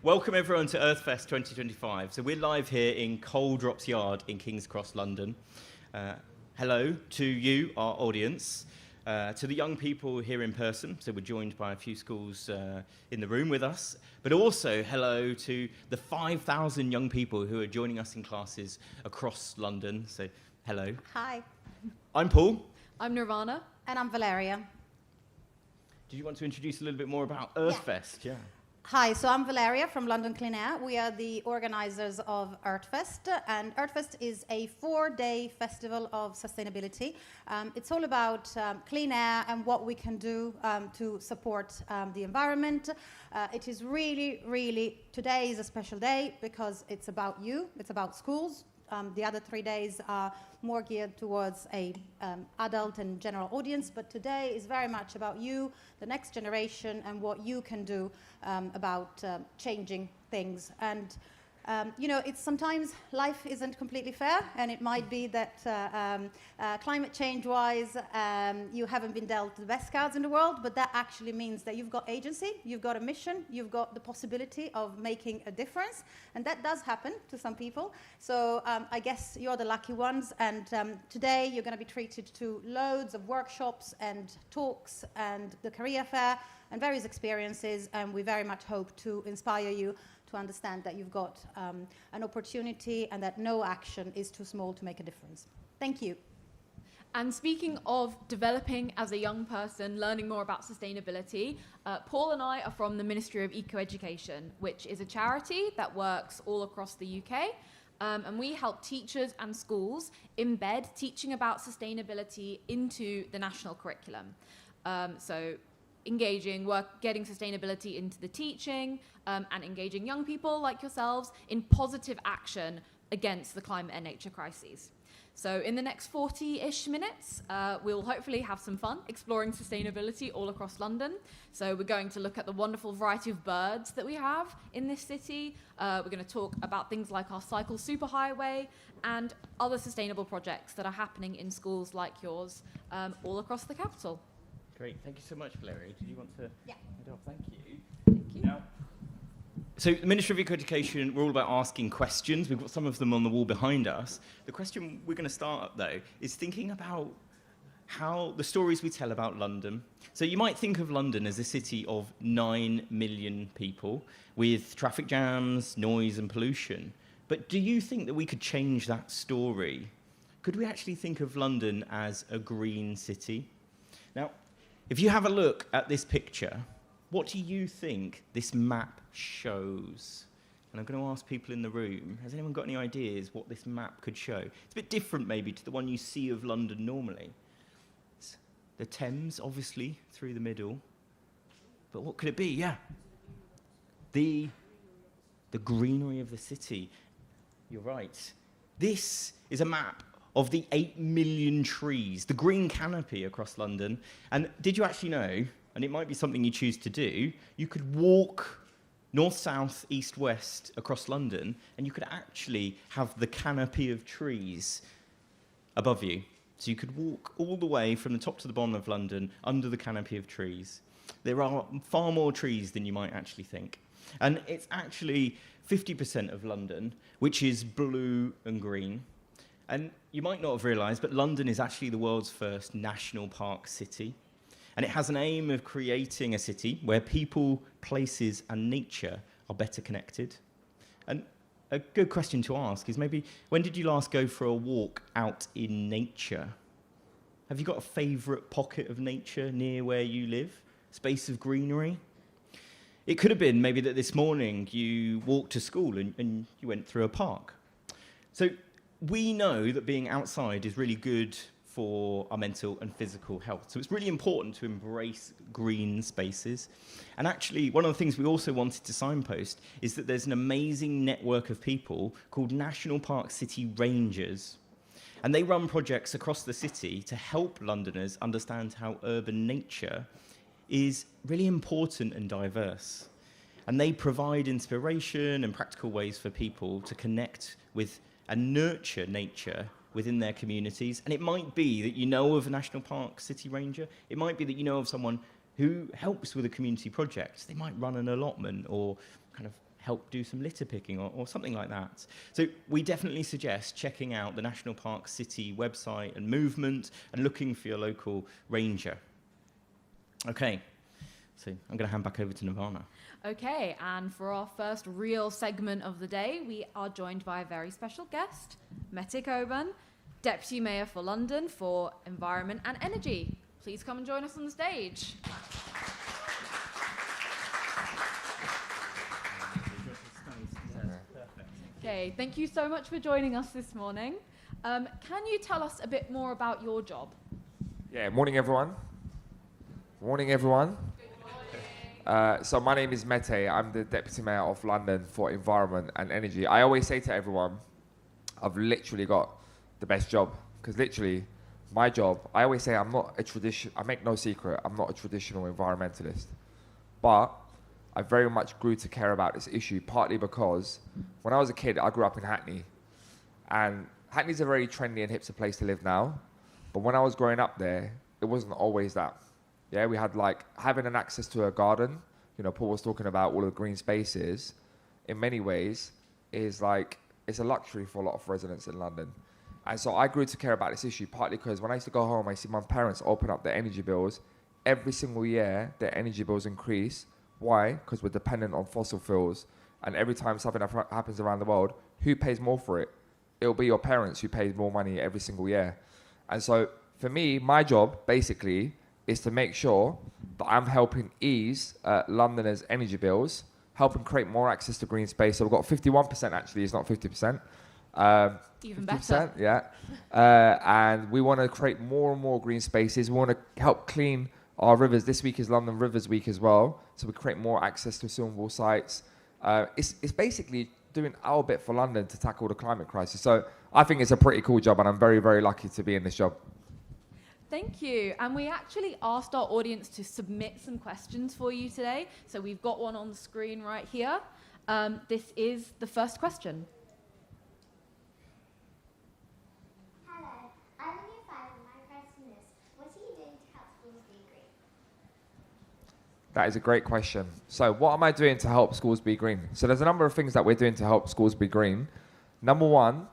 Welcome everyone to Earthfest 2025. So we're live here in Coal Drops Yard in King's Cross, London. Hello to you, our audience, to the young people here in person. So we're joined by a few schools in the room with us, but also hello to the 5,000 young people who are joining us in classes across London. So hello. Hi. I'm Paul. I'm Nirvana. And I'm Valeria. Did you want to introduce a little bit more about Earthfest? Yeah. Hi, so I'm Valeria from London Clean Air. We are the organizers of Earthfest, and Earthfest is a 4-day festival of sustainability. It's all about clean air and what we can do to support the environment. It is really, today is a special day because it's about you, it's about schools. The other 3 days are more geared towards a adult and general audience, but today is very much about you, the next generation, and what you can do about changing things. And you know, it's sometimes life isn't completely fair, and it might be that climate change-wise, you haven't been dealt the best cards in the world, but that actually means that you've got agency, you've got a mission, you've got the possibility of making a difference, and that does happen to some people. So I guess you're the lucky ones, and today you're going to be treated to loads of workshops and talks and the career fair and various experiences, and we very much hope to inspire you to understand that you've got an opportunity and that no action is too small to make a difference. Thank you. And speaking of developing as a young person, learning more about sustainability, Paul and I are from the Ministry of Eco-Education, which is a charity that works all across the UK. And we help teachers and schools embed teaching about sustainability into the national curriculum. So engaging, getting sustainability into the teaching, and engaging young people like yourselves in positive action against the climate and nature crises. So in the next 40-ish minutes, we'll hopefully have some fun exploring sustainability all across London. So we're going to look at the wonderful variety of birds that we have in this city. We're going to talk about things like our cycle superhighway and other sustainable projects that are happening in schools like yours all across the capital. Great. Thank you so much, Valeria. Did you want to head off? Thank you. Thank you. Now, so the Ministry of Eco-Education, we're all about asking questions. We've got some of them on the wall behind us. The question we're going to start, though, is thinking about how the stories we tell about London. So you might think of London as a city of 9 million people with traffic jams, noise and pollution. But do you think that we could change that story? Could we actually think of London as a green city? Now, if you have a look at this picture, what do you think this map shows? And I'm going to ask people in the room, has anyone got any ideas what this map could show? It's a bit different maybe to the one you see of London normally. It's the Thames, obviously, through the middle. But what could it be? Yeah. The greenery of the city. You're right. This is a map of the 8 million trees, the green canopy across London. And did you actually know, and it might be something you choose to do, you could walk north, south, east, west across London, and you could actually have the canopy of trees above you. So you could walk all the way from the top to the bottom of London under the canopy of trees. There are far more trees than you might actually think. And it's actually 50% of London, which is blue and green. And you might not have realised, but London is actually the world's first national park city. And it has an aim of creating a city where people, places, and nature are better connected. And a good question to ask is maybe, when did you last go for a walk out in nature? Have you got a favourite pocket of nature near where you live? Space of greenery? It could have been maybe that this morning you walked to school and you went through a park. So we know that being outside is really good for our mental and physical health. So it's really important to embrace green spaces. And actually, one of the things we also wanted to signpost is that there's an amazing network of people called National Park City Rangers. And they run projects across the city to help Londoners understand how urban nature is really important and diverse. And they provide inspiration and practical ways for people to connect with and nurture nature within their communities. And it might be that you know of a National Park City Ranger. It might be that you know of someone who helps with a community project. They might run an allotment or kind of help do some litter picking or something like that. So we definitely suggest checking out the National Park City website and movement and looking for your local ranger. Okay, so I'm going to hand back over to Nirvana. Okay, and for our first real segment of the day, we are joined by a very special guest, Mete Coban, Deputy Mayor for London for Environment and Energy. Please come and join us on the stage. Okay, thank you so much for joining us this morning. Can you tell us a bit more about your job? Yeah, morning everyone. Morning everyone. So my name is Mete. I'm the Deputy Mayor of London for Environment and Energy. I always say to everyone, I've literally got the best job, because literally my job, I always say I make no secret, I'm not a traditional environmentalist. But I very much grew to care about this issue, partly because when I was a kid, I grew up in Hackney. And Hackney's a very trendy and hipster place to live now. But when I was growing up there, it wasn't always that. Yeah, we had having an access to a garden. You know, Paul was talking about all of the green spaces. In many ways, it's a luxury for a lot of residents in London. And so I grew to care about this issue, partly because when I used to go home, I see my parents open up their energy bills. Every single year, their energy bills increase. Why? Because we're dependent on fossil fuels. And every time something happens around the world, who pays more for it? It'll be your parents who pay more money every single year. And so for me, my job, basically, is to make sure that I'm helping ease Londoners' energy bills, helping create more access to green space. So we've got 51% actually, it's not 50%. Even 50%, better. yeah. And we want to create more and more green spaces. We want to help clean our rivers. This week is London Rivers Week as well. So we create more access to swimmable sites. It's basically doing our bit for London to tackle the climate crisis. So I think it's a pretty cool job, and I'm very, very lucky to be in this job. Thank you. And we actually asked our audience to submit some questions for you today. So we've got one on the screen right here. This is the first question. Hello, I'm in year 5 and my question is, what are you doing to help schools be green? That is a great question. So what am I doing to help schools be green? So there's a number of things that we're doing to help schools be green. Number one,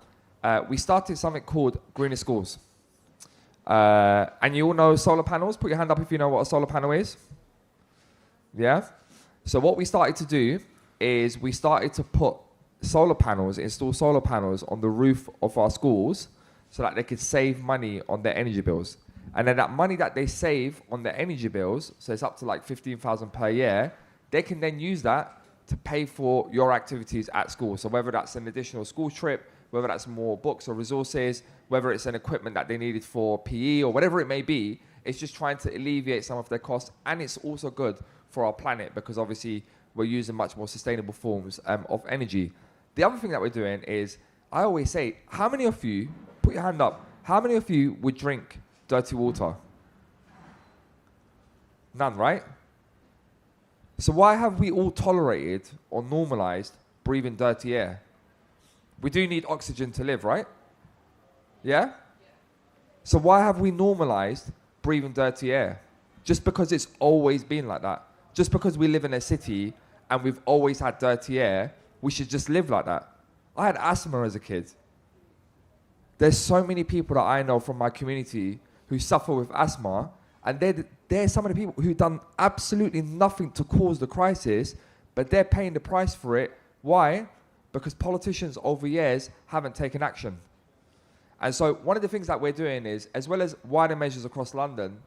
we started something called Greenest Schools. And you all know solar panels. Put your hand up if you know what a solar panel is. Yeah? So what we started to do is we started to install solar panels on the roof of our schools so that they could save money on their energy bills. And then that money that they save on their energy bills, so it's up to like 15,000 per year, they can then use that to pay for your activities at school. So whether that's an additional school trip, whether that's more books or resources, whether it's an equipment that they needed for PE or whatever it may be, it's just trying to alleviate some of their costs. And it's also good for our planet because obviously we're using much more sustainable forms of energy. The other thing that we're doing is, I always say, how many of you, put your hand up, how many of you would drink dirty water? None, right? So why have we all tolerated or normalized breathing dirty air? We do need oxygen to live, right? Yeah? So why have we normalized breathing dirty air? Just because it's always been like that. Just because we live in a city and we've always had dirty air, we should just live like that. I had asthma as a kid. There's so many people that I know from my community who suffer with asthma, and they're some of the people who've done absolutely nothing to cause the crisis, but they're paying the price for it. Why? Because politicians over years haven't taken action. And so one of the things that we're doing is, as well as wider measures across London,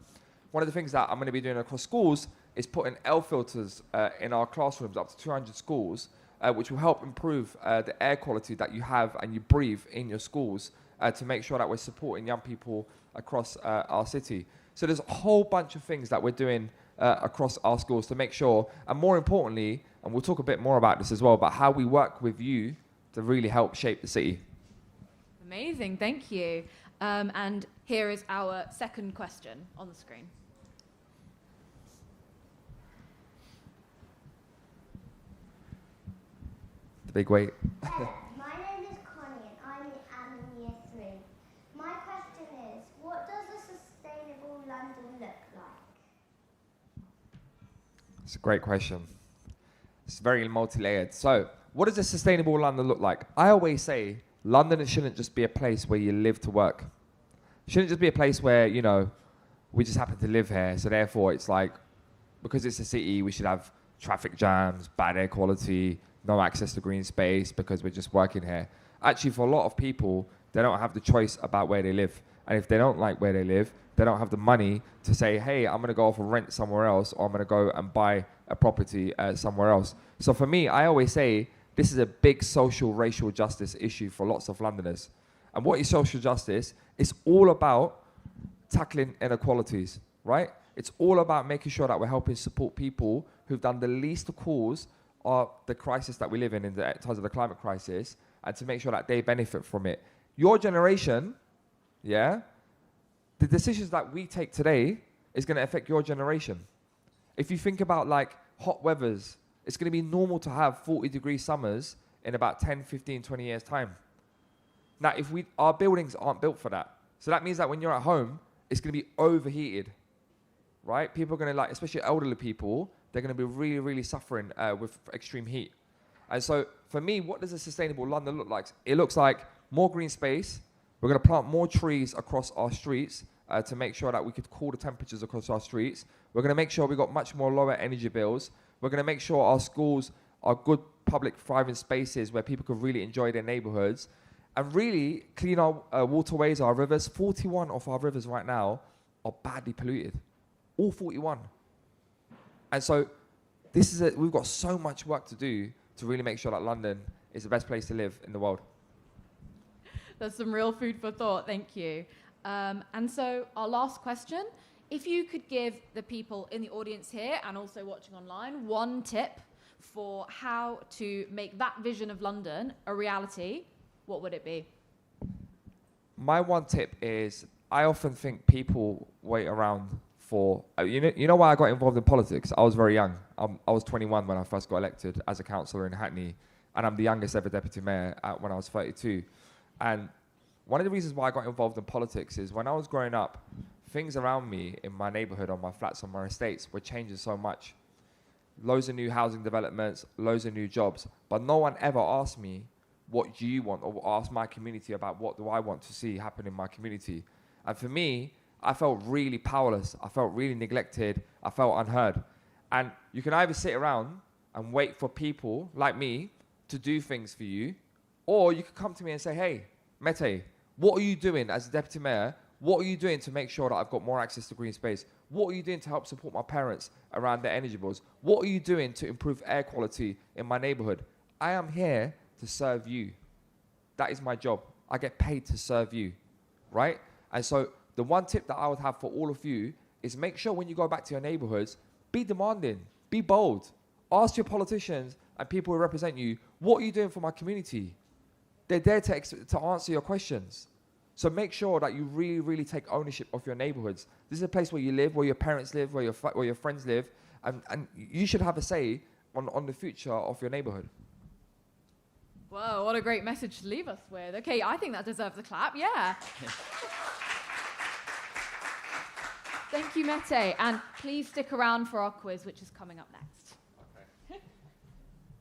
one of the things that I'm going to be doing across schools is putting L filters in our classrooms, up to 200 schools, which will help improve the air quality that you have and you breathe in your schools to make sure that we're supporting young people across our city. So there's a whole bunch of things that we're doing across our schools to make sure, and more importantly, and we'll talk a bit more about this as well, about how we work with you to really help shape the city. Amazing, thank you. And here is our second question on the screen. The big weight. Hello, my name is Connie and I'm in year 3. My question is, what does a sustainable London look like? It's a great question. very multi-layered. So what does a sustainable London look like? I always say London shouldn't just be a place where you live to work. It shouldn't just be a place where, you know, we just happen to live here. So therefore it's like, because it's a city, we should have traffic jams, bad air quality, no access to green space because we're just working here. Actually, for a lot of people, they don't have the choice about where they live. And if they don't like where they live, they don't have the money to say, hey, I'm going to go off and rent somewhere else, or I'm going to go and buy a property somewhere else. So for me, I always say this is a big social, racial justice issue for lots of Londoners. And what is social justice? It's all about tackling inequalities, right? It's all about making sure that we're helping support people who've done the least to cause the crisis that we live in terms of the climate crisis, and to make sure that they benefit from it. Your generation, yeah, the decisions that we take today is going to affect your generation. If you think about like hot weathers, it's going to be normal to have 40-degree summers in about 10, 15, 20 years' time. Now, our buildings aren't built for that. So that means that when you're at home, it's going to be overheated, right? People are going to, like, especially elderly people, they're going to be really, really suffering with extreme heat. And so for me, what does a sustainable London look like? It looks like more green space. We're going to plant more trees across our streets to make sure that we could cool the temperatures across our streets. We're going to make sure we've got much more lower energy bills. We're going to make sure our schools are good public thriving spaces where people can really enjoy their neighborhoods, and really clean our waterways, our rivers. 41 of our rivers right now are badly polluted. All 41. And so we've got so much work to do to really make sure that London is the best place to live in the world. That's some real food for thought, thank you. And so our last question, if you could give the people in the audience here and also watching online one tip for how to make that vision of London a reality, what would it be? My one tip is, I often think people wait around for, you know why I got involved in politics? I was very young. I was 21 when I first got elected as a councillor in Hackney, and I'm the youngest ever deputy mayor when I was 32. And one of the reasons why I got involved in politics is when I was growing up, things around me in my neighborhood, on my flats, on my estates were changing so much. Loads of new housing developments, loads of new jobs, but no one ever asked me, what do you want, or ask my community about what do I want to see happen in my community. And for me, I felt really powerless. I felt really neglected. I felt unheard. And you can either sit around and wait for people like me to do things for you, or you could come to me and say, hey, Mete, what are you doing as a deputy mayor? What are you doing to make sure that I've got more access to green space? What are you doing to help support my parents around their energy bills? What are you doing to improve air quality in my neighborhood? I am here to serve you. That is my job. I get paid to serve you, right? And so the one tip that I would have for all of you is make sure when you go back to your neighborhoods, be demanding, be bold. Ask your politicians and people who represent you, what are you doing for my community? They're there to answer your questions. So make sure that you really, really take ownership of your neighborhoods. This is a place where you live, where your parents live, where your friends live, and you should have a say on the future of your neighborhood. Whoa, what a great message to leave us with. Okay, I think that deserves a clap, yeah. Thank you, Mete. And please stick around for our quiz, which is coming up next. Okay.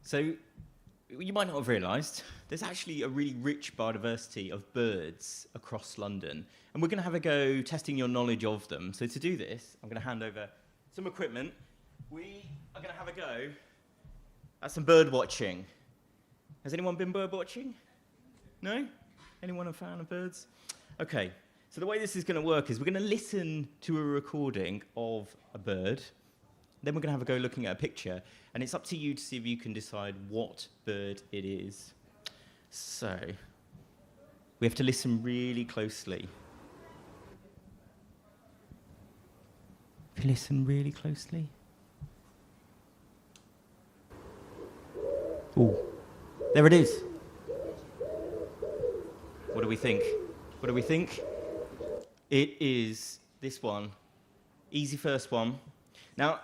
So, you might not have realised, there's actually a really rich biodiversity of birds across London. And we're going to have a go testing your knowledge of them. So to do this, I'm going to hand over some equipment. We are going to have a go at some bird watching. Has anyone been bird watching? No? Anyone a fan of birds? Okay. So the way this is going to work is we're going to listen to a recording of a bird. Then we're going to have a go looking at a picture. And it's up to you to see if you can decide what bird it is. So we have to listen really closely. If you listen really closely. Ooh, there it is. What do we think? What do we think? It is this one. Easy first one. Now,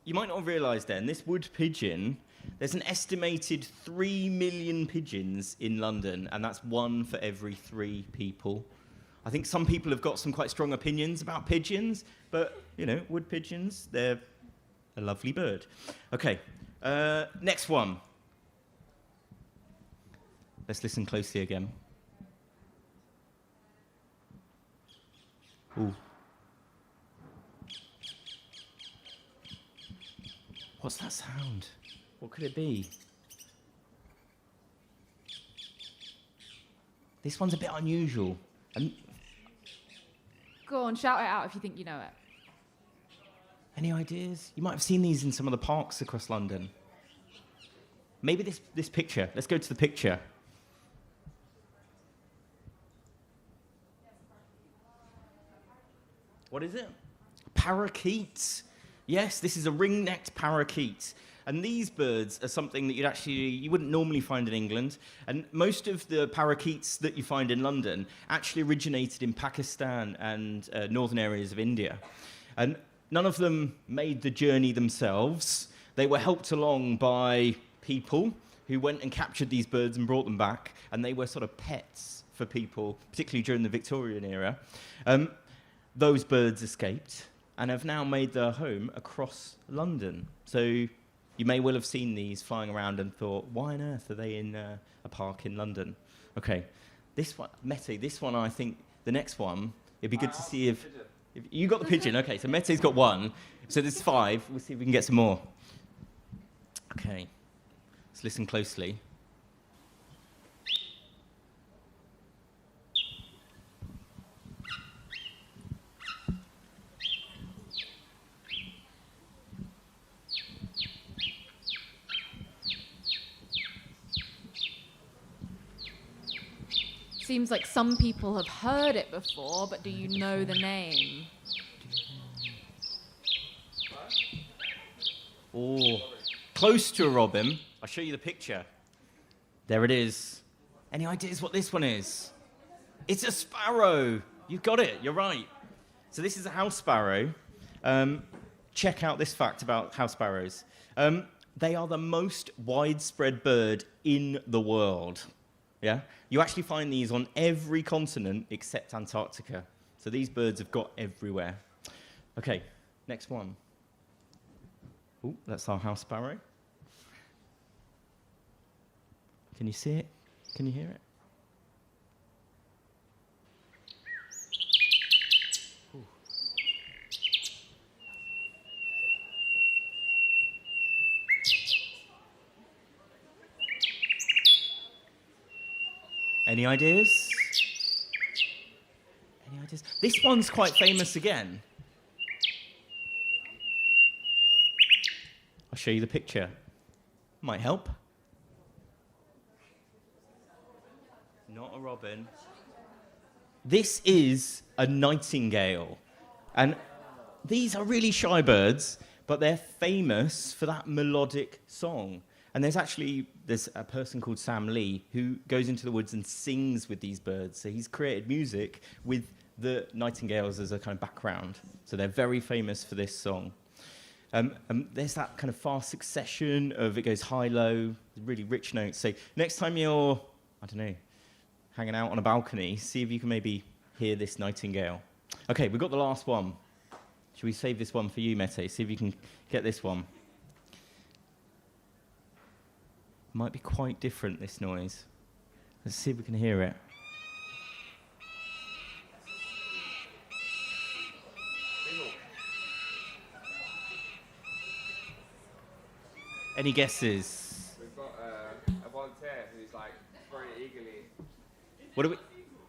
you might not have realised then, this wood pigeon, there's an estimated 3 million pigeons in London, and that's one for every 3 people. I think some people have got some quite strong opinions about pigeons, but, you know, wood pigeons, they're a lovely bird. Okay, Next one. Let's listen closely again. Ooh. What's that sound? What could it be? This one's a bit unusual. Go on, shout it out if you think you know it. Any ideas? You might have seen these in some of the parks across London. Maybe this picture. Let's go to the picture. What is it? Parakeets. Yes, this is a ring-necked parakeet. And these birds are something that you wouldn't normally find in England. And most of the parakeets that you find in London actually originated in Pakistan and northern areas of India. And none of them made the journey themselves. They were helped along by people who went and captured these birds and brought them back. And they were sort of pets for people, particularly during the Victorian era. Those birds escaped and have now made their home across London. So you may well have seen these flying around and thought, why on earth are they in a park in London? Okay, this one, Mete, this one, I think, the next one, it'd be good to see if you got the pigeon. Okay, so Mete's got one. So there's 5. We'll see if we can get some more. Okay, let's listen closely. Seems like some people have heard it before, but do you know the name? Oh, close to a robin. I'll show you the picture. There it is. Any ideas what this one is? It's a sparrow. You've got it. You're right. So this is a house sparrow. Check out this fact about house sparrows. They are the most widespread bird in the world. Yeah? You actually find these on every continent except Antarctica. So these birds have got everywhere. Okay, next one. Oh, that's our house sparrow. Can you see it? Can you hear it? Ooh. Any ideas? Any ideas? This one's quite famous again. I'll show you the picture. Might help. Not a robin. This is a nightingale. And these are really shy birds, but they're famous for that melodic song. And there's a person called Sam Lee who goes into the woods and sings with these birds. So he's created music with the nightingales as a kind of background. So they're very famous for this song. There's that kind of fast succession of it goes high-low, really rich notes. So next time you're, I don't know, hanging out on a balcony, see if you can maybe hear this nightingale. Okay, we've got the last one. Should we save this one for you, Mete? See if you can get this one. Might be quite different, this noise. Let's see if we can hear it. Any guesses? We've got a volunteer who's like very eagerly. What do we?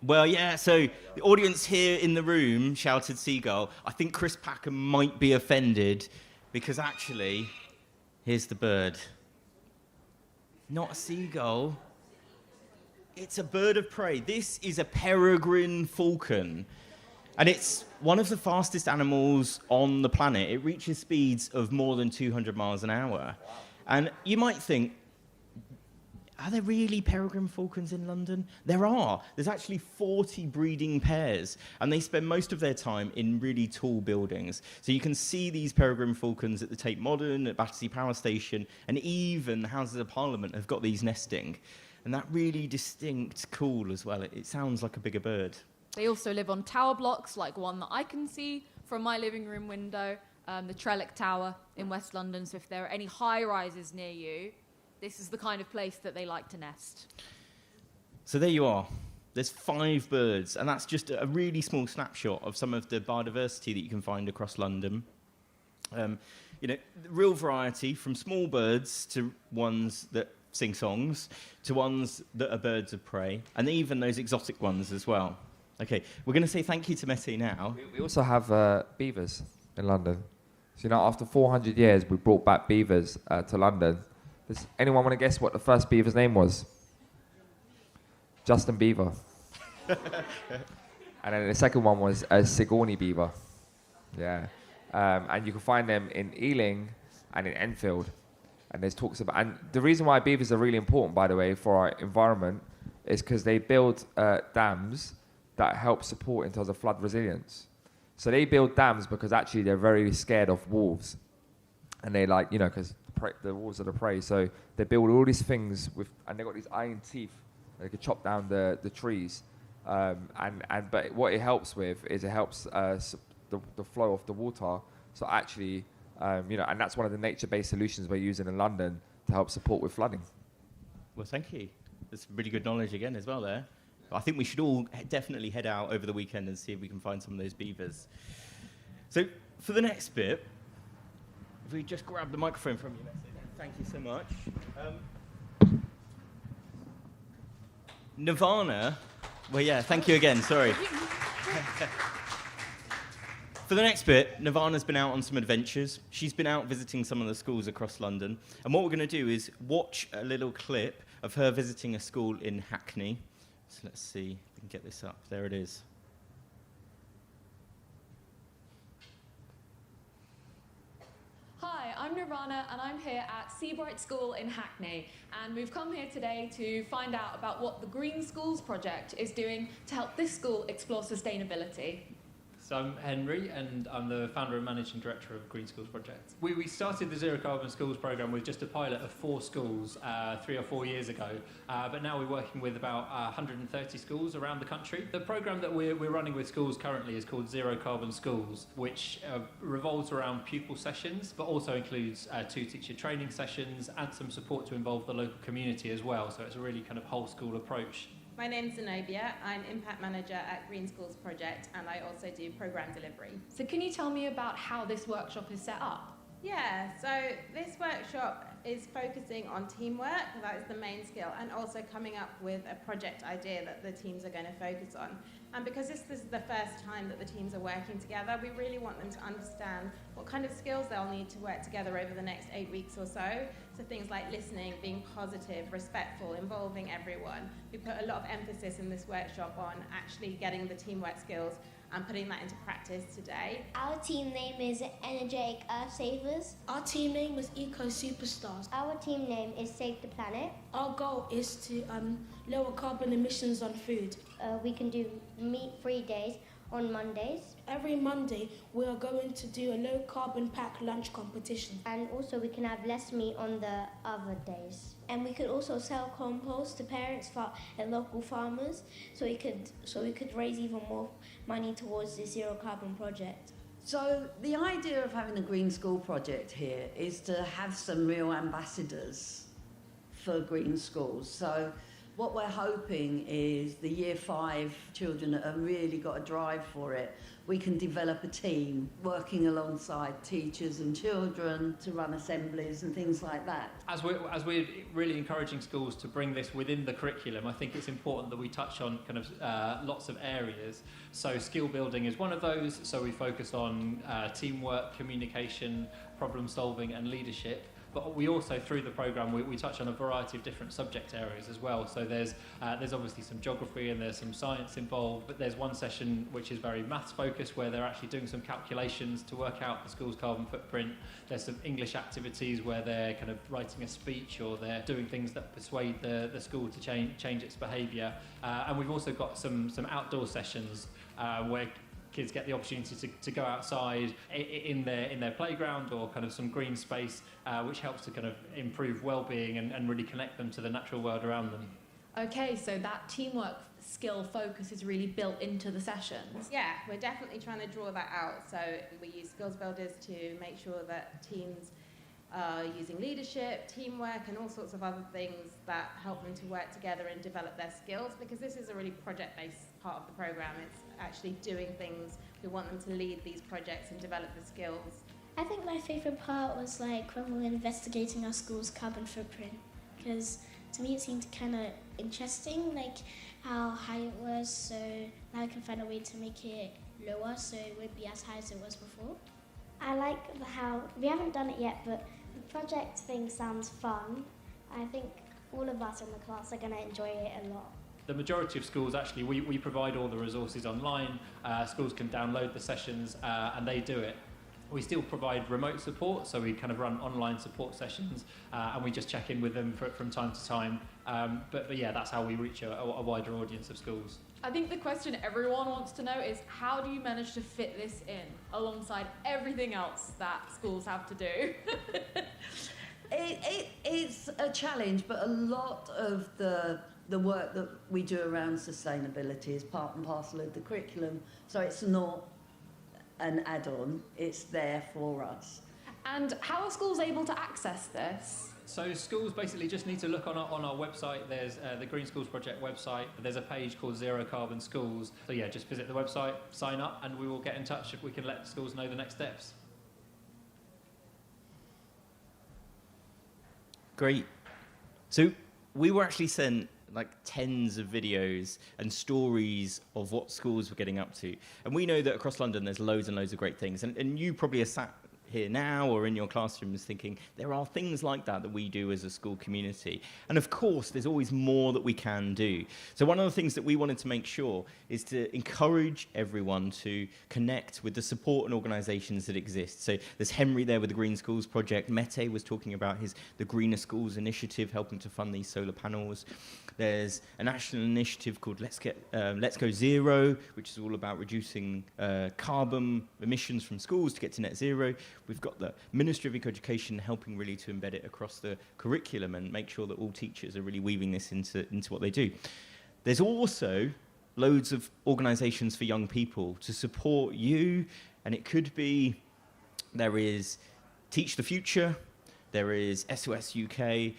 Well, yeah, so the audience here in the room shouted seagull. I think Chris Packham might be offended because actually, here's the bird. Not a seagull. It's a bird of prey. This is a peregrine falcon. And it's one of the fastest animals on the planet. It reaches speeds of more than 200 miles an hour. And you might think, are there really peregrine falcons in London? There are. There's actually 40 breeding pairs, and they spend most of their time in really tall buildings. So you can see these peregrine falcons at the Tate Modern, at Battersea Power Station, and even the Houses of Parliament have got these nesting. And that really distinct call as well. It sounds like a bigger bird. They also live on tower blocks, like one that I can see from my living room window. the Trellick Tower in West London. So if there are any high rises near you, this is the kind of place that they like to nest. So there you are. There's 5 birds, and that's just a really small snapshot of some of the biodiversity that you can find across London. Real variety, from small birds to ones that sing songs, to ones that are birds of prey, and even those exotic ones as well. Okay, we're going to say thank you to Mete now. We also have beavers in London. So, after 400 years, we brought back beavers to London. Does anyone want to guess what the first beaver's name was? Justin Beaver. And then the second one was a Sigourney beaver. Yeah. And you can find them in Ealing and in Enfield. And there's talks about... And the reason why beavers are really important, by the way, for our environment is because they build dams that help support in terms of flood resilience. So they build dams because actually they're very scared of wolves. And they because the wolves are the prey. So they build all these things and they've got these iron teeth. They can chop down the trees. But what it helps with is it helps the flow of the water. So actually, and that's one of the nature-based solutions we're using in London to help support with flooding. Well, thank you. That's really good knowledge again as well there. I think we should all definitely head out over the weekend and see if we can find some of those beavers. So for the next bit, if we just grab the microphone from you, thank you so much. Nirvana, well, yeah, thank you again, sorry. For the next bit, Nirvana's been out on some adventures. She's been out visiting some of the schools across London. And what we're going to do is watch a little clip of her visiting a school in Hackney. So let's see if we can get this up. There it is. Hi, I'm Nirvana and I'm here at Sebright School in Hackney, and we've come here today to find out about what the Green Schools project is doing to help this school explore sustainability. So I'm Henry, and I'm the founder and managing director of Green Schools Project. We started the Zero Carbon Schools programme with just a pilot of 4 schools 3 or 4 years ago, but now we're working with about 130 schools around the country. The programme that we're running with schools currently is called Zero Carbon Schools, which revolves around pupil sessions, but also includes 2 teacher training sessions and some support to involve the local community as well. So it's a really kind of whole school approach. My name's Zenobia. I'm Impact Manager at Green Schools Project, and I also do programme delivery. So can you tell me about how this workshop is set up? Yeah, so this workshop is focusing on teamwork, that is the main skill, and also coming up with a project idea that the teams are going to focus on. And because this is the first time that the teams are working together, we really want them to understand what kind of skills they'll need to work together over the next 8 weeks or so. So things like listening, being positive, respectful, involving everyone. We put a lot of emphasis in this workshop on actually getting the teamwork skills and putting that into practice today. Our team name is Energetic Earth Savers. Our team name is Eco Superstars. Our team name is Save the Planet. Our goal is to lower carbon emissions on food. We can do meat-free days on Mondays. Every Monday, we are going to do a low carbon pack lunch competition. And also we can have less meat on the other days. And we could also sell compost to parents and local farmers, so we could raise even more money towards the Zero Carbon project. So the idea of having a Green School project here is to have some real ambassadors for green schools. So what we're hoping is the Year 5 children that have really got a drive for it, we can develop a team working alongside teachers and children to run assemblies and things like that. As we're really encouraging schools to bring this within the curriculum, I think it's important that we touch on kind of lots of areas. So skill building is one of those. So we focus on teamwork, communication, problem solving and leadership. But we also, through the programme, we touch on a variety of different subject areas as well. So there's obviously some geography and there's some science involved, but there's one session which is very maths focused where they're actually doing some calculations to work out the school's carbon footprint. There's some English activities where they're kind of writing a speech or they're doing things that persuade the school to change its behaviour. And we've also got some outdoor sessions where kids get the opportunity to go outside in their playground or kind of some green space, which helps to kind of improve well-being and really connect them to the natural world around them. Okay, so that teamwork skill focus is really built into the sessions. Yeah, we're definitely trying to draw that out. So we use skills builders to make sure that teams are using leadership, teamwork, and all sorts of other things that help them to work together and develop their skills, because this is a really project-based part of the program. It's actually doing things. We want them to lead these projects and develop the skills. I think my favourite part was like when we were investigating our school's carbon footprint, because to me it seemed kind of interesting, like how high it was, so now I can find a way to make it lower so it won't be as high as it was before. I like how, we haven't done it yet, but the project thing sounds fun. I think all of us in the class are going to enjoy it a lot. The majority of schools, actually, we provide all the resources online. Schools can download the sessions and they do it. We still provide remote support, so we kind of run online support sessions and we just check in with them from time to time. But yeah, that's how we reach a wider audience of schools. I think the question everyone wants to know is, how do you manage to fit this in alongside everything else that schools have to do? It's a challenge, but a lot of the work that we do around sustainability is part and parcel of the curriculum, so it's not an add-on, it's there for us. And how are schools able to access this? So schools basically just need to look on our website. There's the Green Schools Project website. There's a page called Zero Carbon Schools. So yeah, just visit the website, sign up, and we will get in touch if we can let schools know the next steps. Great. So we were actually sent like tens of videos and stories of what schools were getting up to. And we know that across London there's loads and loads of great things. And you probably are sat here now or in your classrooms thinking there are things like that we do as a school community. And of course, there's always more that we can do. So one of the things that we wanted to make sure is to encourage everyone to connect with the support and organisations that exist. So there's Henry there with the Green Schools Project. Mete was talking about the Greener Schools initiative, helping to fund these solar panels. There's a national initiative called Let's Go Zero, which is all about reducing carbon emissions from schools to get to net zero. We've got the Ministry of Eco-Education helping really to embed it across the curriculum and make sure that all teachers are really weaving this into what they do. There's also loads of organisations for young people to support you, and it could be, there is Teach the Future, there is SOS UK,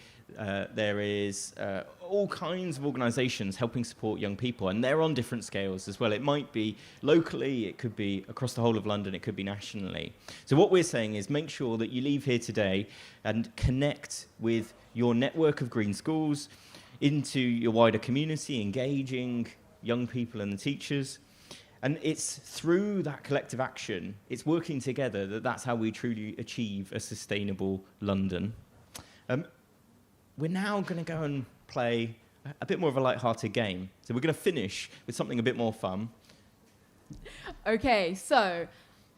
there is all kinds of organisations helping support young people, and they're on different scales as well. It might be locally, it could be across the whole of London, it could be nationally. So what we're saying is make sure that you leave here today and connect with your network of green schools into your wider community, engaging young people and the teachers. And it's through that collective action, it's working together, that's how we truly achieve a sustainable London. We're now going to go and play a bit more of a light-hearted game. So we're going to finish with something a bit more fun. Okay, so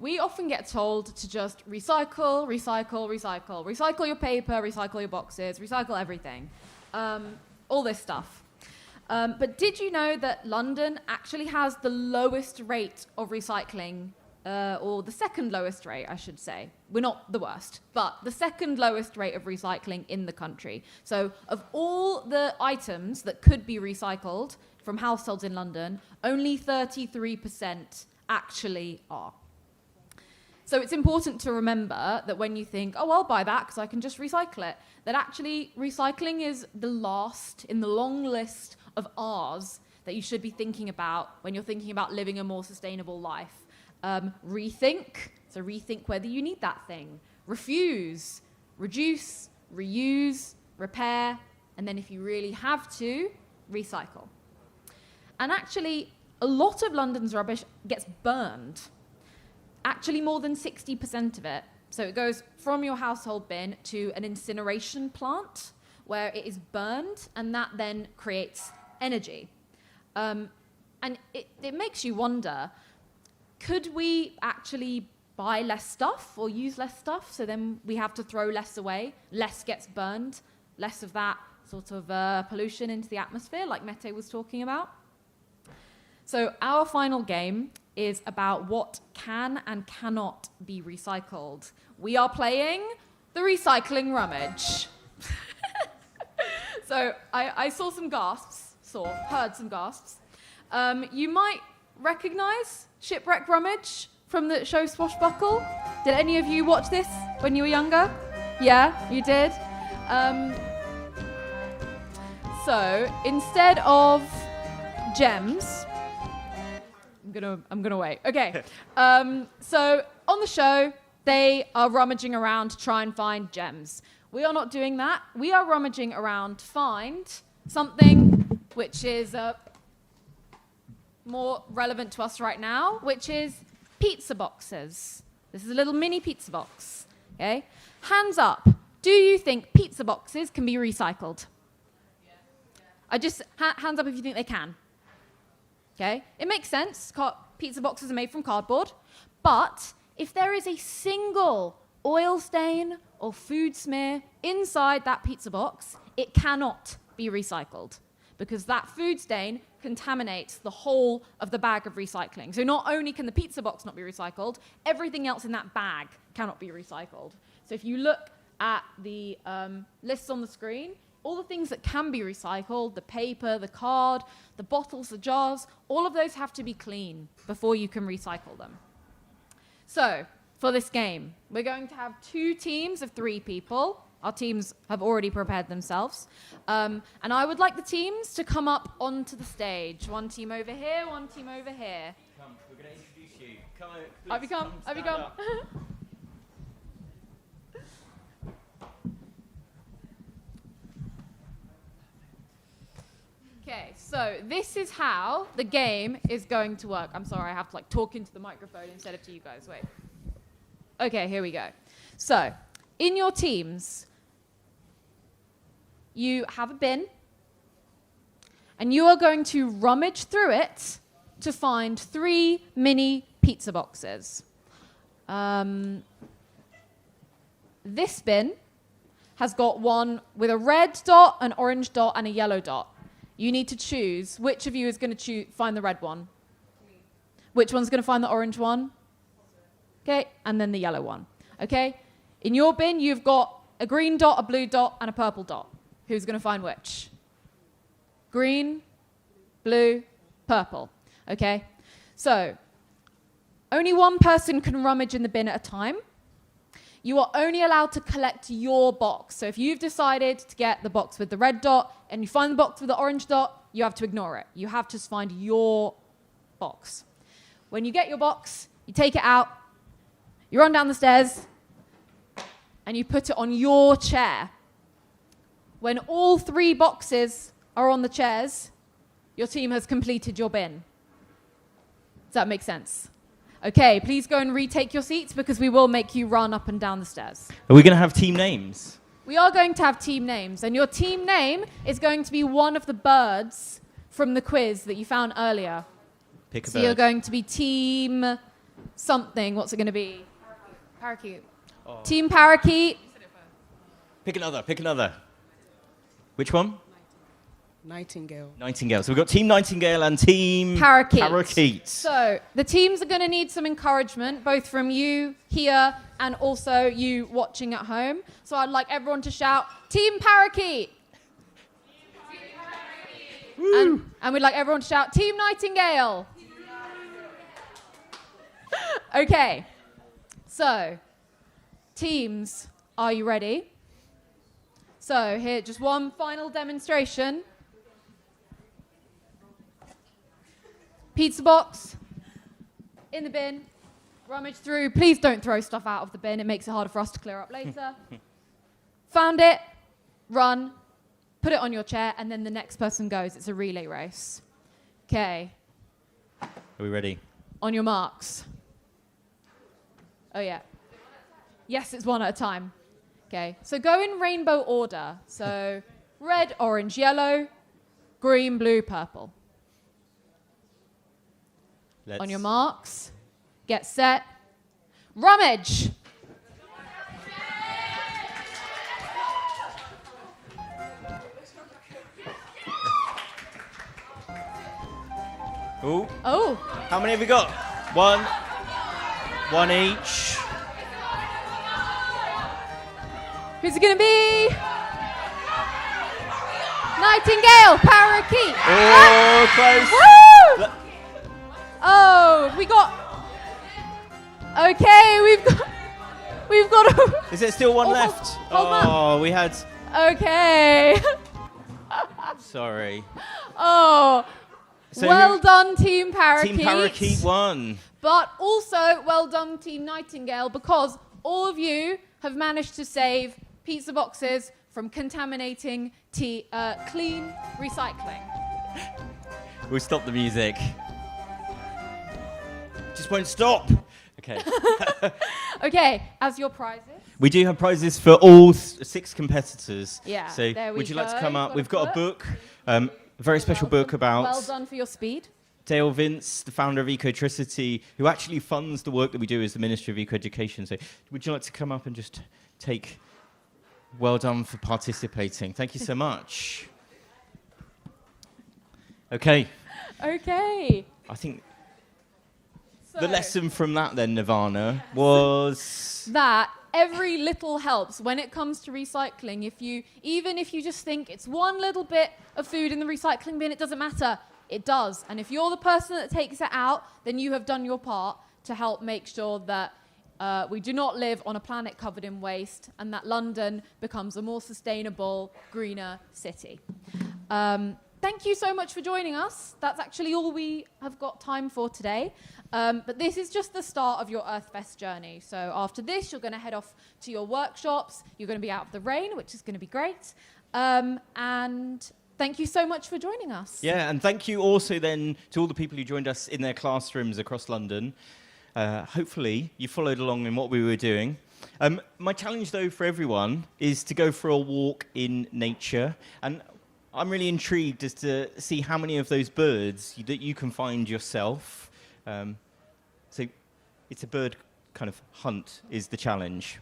we often get told to just recycle, recycle, recycle. Recycle your paper, recycle your boxes, recycle everything. All this stuff. But did you know that London actually has the lowest rate of recycling, or the second lowest rate, I should say. We're not the worst, but the second lowest rate of recycling in the country. So of all the items that could be recycled from households in London, only 33% actually are. So it's important to remember that when you think, oh, I'll buy that because I can just recycle it, that actually recycling is the last in the long list of R's that you should be thinking about when you're thinking about living a more sustainable life. Rethink, so rethink whether you need that thing. Refuse, reduce, reuse, repair, and then if you really have to, recycle. And actually, a lot of London's rubbish gets burned. Actually, more than 60% of it. So it goes from your household bin to an incineration plant where it is burned, and that then creates energy. And it makes you wonder, could we actually buy less stuff or use less stuff so then we have to throw less away, less gets burned, less of that sort of pollution into the atmosphere like Mete was talking about? So our final game is about what can and cannot be recycled. We are playing the recycling rummage. So I saw some gasps. or heard some gasps. You might recognize Shipwreck Rummage from the show Swashbuckle. Did any of you watch this when you were younger? Yeah, you did. So instead of gems, I'm gonna wait. Okay. So on the show, they are rummaging around to try and find gems. We are not doing that. We are rummaging around to find something which is more relevant to us right now, which is pizza boxes. This is a little mini pizza box. Okay. Hands up. Do you think pizza boxes can be recycled? Hands up if you think they can. Okay, it makes sense. Pizza boxes are made from cardboard. But if there is a single oil stain or food smear inside that pizza box, it cannot be recycled because that food stain contaminates the whole of the bag of recycling. So not only can the pizza box not be recycled, everything else in that bag cannot be recycled. So if you look at the lists on the screen, all the things that can be recycled, the paper, the card, the bottles, the jars, all of those have to be clean before you can recycle them. So, for this game, we're going to have 2 teams of 3 people. Our teams have already prepared themselves. And I would like the teams to come up onto the stage. One team over here, one team over here. Come, we're going to introduce you. Come on, Have you come? Have you come? Okay, so this is how the game is going to work. I'm sorry, I have to talk into the microphone instead of to you guys. Wait. Okay, here we go. So, in your teams, you have a bin, and you are going to rummage through it to find 3 mini pizza boxes. This bin has got one with a red dot, an orange dot, and a yellow dot. You need to choose which of you is going to find the red one. Which one's going to find the orange one? Okay, and then the yellow one. Okay, in your bin, you've got a green dot, a blue dot, and a purple dot. Who's going to find which? Green, blue, purple. Okay, so only one person can rummage in the bin at a time. You are only allowed to collect your box. So if you've decided to get the box with the red dot and you find the box with the orange dot, you have to ignore it. You have to find your box. When you get your box, you take it out, you run down the stairs, and you put it on your chair. When all 3 boxes are on the chairs, your team has completed your bin. Does that make sense? Okay, please go and retake your seats because we will make you run up and down the stairs. Are we going to have team names? We are going to have team names, and your team name is going to be one of the birds from the quiz that you found earlier. Pick a bird. So you're going to be team something. What's it going to be? Parakeet. Oh. Team parakeet. Pick another. Which one? Nightingale. Nightingale. So we've got Team Nightingale and Team Parakeet. So the teams are going to need some encouragement, both from you here and also you watching at home. So I'd like everyone to shout, Team Parakeet. And we'd like everyone to shout, Team Nightingale. Okay. So, teams, are you ready? So here, just one final demonstration. Pizza box in the bin, rummage through. Please don't throw stuff out of the bin. It makes it harder for us to clear up later. Found it, run, put it on your chair, and then the next person goes. It's a relay race. Okay. Are we ready? On your marks. Oh, yeah. Yes, it's one at a time. Okay. So go in rainbow order. So red, orange, yellow, green, blue, purple. On your marks, get set, rummage. Ooh. Oh. How many have we got? One each. Who's it going to be? Nightingale, parakeet. Oh, close. Woo! Oh, we got. Okay, we've got. Is there still one left? hold on. Oh, we had. Okay. Sorry. Oh. So well done, Team Parakeet. Team Parakeet won. But also, well done, Team Nightingale, because all of you have managed to save pizza boxes from contaminating clean recycling. We'll stop the music. Just won't stop. Okay. Okay, as your prizes. We do have prizes for all 6 competitors. Yeah, So there we would you like to go. come up? Got We've a got a book, a very special book about Well done for your speed. Dale Vince, the founder of Ecotricity, who actually funds the work that we do as the Ministry of Eco-Education. So would you like to come up and just take well done for participating? Thank you so much. Okay. Okay. I think So the lesson from that then, Nirvana, was... that every little helps when it comes to recycling. Even if you just think it's one little bit of food in the recycling bin, it doesn't matter. It does. And if you're the person that takes it out, then you have done your part to help make sure that we do not live on a planet covered in waste and that London becomes a more sustainable, greener city. Thank you so much for joining us. That's actually all we have got time for today. But this is just the start of your Earthfest journey. So after this, you're going to head off to your workshops. You're going to be out of the rain, which is going to be great. And thank you so much for joining us. Yeah, and thank you also then to all the people who joined us in their classrooms across London. Hopefully, you followed along in what we were doing. My challenge, though, for everyone is to go for a walk in nature. And I'm really intrigued as to see how many of those birds that you can find yourself. So it's a bird kind of hunt is the challenge.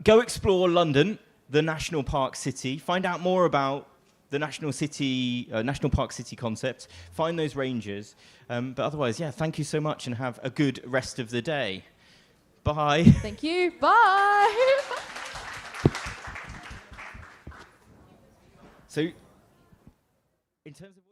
Go explore London, the National Park City. Find out more about the National Park City concept. Find those rangers. But otherwise, yeah, thank you so much and have a good rest of the day. Bye. Thank you. Bye. So, in terms of